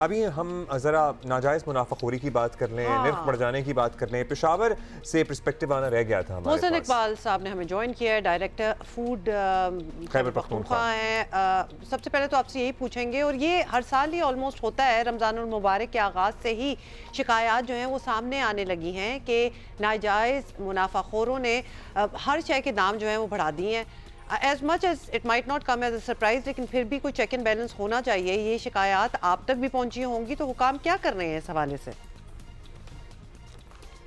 अभी हम ज़रा नाजायज़ मुनाफाखोरी की बात कर लें, निर्ख बढ़ जाने की बात कर लें। पेशावर से पर्सपेक्टिव आना रह गया था हमारे मोहसिन पास। इकबाल साहब ने हमें ज्वाइन किया है, डायरेक्टर फूड खैबर पख्तूनख्वा हैं। सबसे पहले तो आपसे यही पूछेंगे, और ये हर साल ही ऑलमोस्ट होता है, रमज़ानुल मुबारक के आगाज़ से ही शिकायत जो हैं वो सामने आने लगी हैं कि नाजायज़ मुनाफाखोरों ने हर शय के दाम जो हैं वो बढ़ा दिए हैं। As much as it might not come as a surprise, लेकिन फिर भी कोई चेक एंड बैलेंस होना चाहिए। ये शिकायत आप तक भी पहुंची होंगी, तो हुकाम क्या कर रहे हैं इस हवाले से?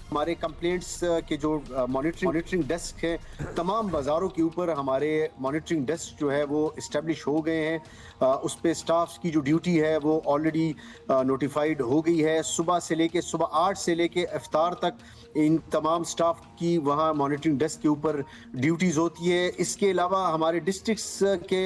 हमारे कंप्लेंट्स के जो मॉनिटरिंग डेस्क है, तमाम बाज़ारों के ऊपर हमारे मॉनिटरिंग डेस्क जो है वो इस्टेब्लिश हो गए हैं। उस पे स्टाफ की जो ड्यूटी है वो ऑलरेडी नोटिफाइड हो गई है। सुबह 8 से लेके इफ्तार तक इन तमाम स्टाफ की वहाँ मॉनिटरिंग डेस्क के ऊपर ड्यूटीज़ होती है। इसके अलावा हमारे डिस्ट्रिक्ट्स के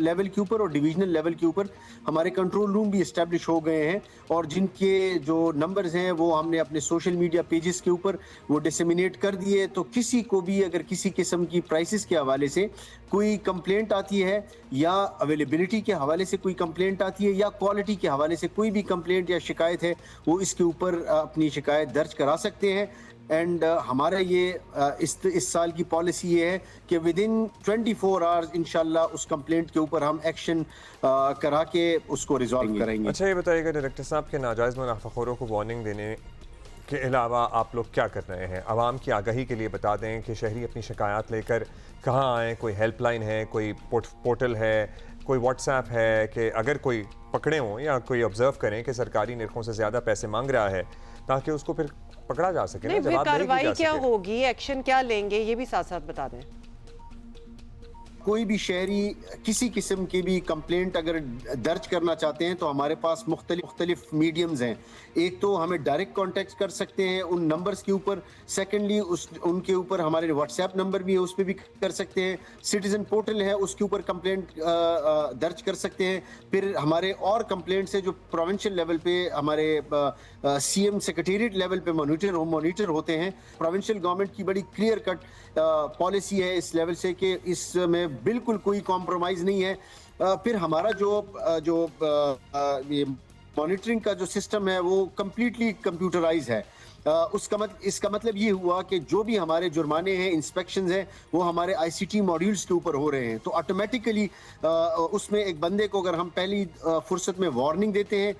लेवल के ऊपर और डिवीजनल लेवल के ऊपर हमारे कंट्रोल रूम भी इस्टेब्लिश हो गए हैं, और जिनके जो नंबर्स हैं वो हमने अपने सोशल मीडिया पेजेस के ऊपर वो डिसेमिनेट कर दिए। तो किसी को भी अगर किसी किस्म की प्राइसेस के हवाले से कोई कंप्लेंट आती है, या अवेलेबिलिटी के हवाले से कोई कंप्लेंट आती है, या क्वालिटी के हवाले से कोई भी कंप्लेंट या शिकायत है, वो इसके ऊपर अपनी शिकायत दर्ज करा सकते हैं। एंड हमारा ये इस साल की पॉलिसी ये है कि विद इन 24 आवर्स इंशाल्लाह उस कंप्लेंट के ऊपर हम एक्शन करा के उसको रिजॉल्व करेंगे। अच्छा, ये बताइएगा डायरेक्टर साहब के नाजायज़ मुनाफाखोरों को वार्निंग देने के अलावा आप लोग क्या कर रहे हैं? आवाम की आगाही के लिए बता दें कि शहरी अपनी शिकायत लेकर कहाँ आएँ। कोई हेल्पलाइन है, कोई पोर्टल है, कोई व्हाट्सएप है कि अगर कोई पकड़े हों या कोई ऑब्जर्व करें कि सरकारी निर्खों से ज़्यादा पैसे मांग रहा है, ताकि उसको फिर पकड़ा जा सके। नहीं, फिर कार्रवाई क्या होगी, एक्शन क्या लेंगे, ये भी साथ साथ बता दें। कोई भी शहरी किसी किस्म की भी कंप्लेंट अगर दर्ज करना चाहते हैं तो हमारे पास मुख्तलिफ मीडियम्स हैं। एक तो हमें डायरेक्ट कांटेक्ट कर सकते हैं उन नंबर्स के ऊपर। सेकेंडली उनके ऊपर हमारे व्हाट्सएप नंबर भी है, उस पर भी कर सकते हैं। सिटीजन पोर्टल है, उसके ऊपर कंप्लेंट दर्ज कर सकते हैं। फिर हमारे और कंप्लेंट्स है जो प्रोविंशियल लेवल पे हमारे सीएम सेक्रेटेरिएट लेवल पे मॉनिटर होते हैं। प्रोविंशियल गवर्नमेंट की बड़ी क्लियर कट पॉलिसी है इस लेवल से कि इसमें बिल्कुल कोई कॉम्प्रोमाइज नहीं है। फिर हमारा जो ये मॉनिटरिंग का जो सिस्टम है वो कंप्लीटली कंप्यूटराइज है। इसका मतलब ये हुआ कि जो भी हमारे जुर्माने हैं, इंस्पेक्शंस हैं, वो हमारे आईसीटी मॉड्यूल्स के ऊपर हो रहे हैं। तो ऑटोमेटिकली उसमें एक बंदे को अगर हम पहली फुर्सत में वार्निंग देते हैं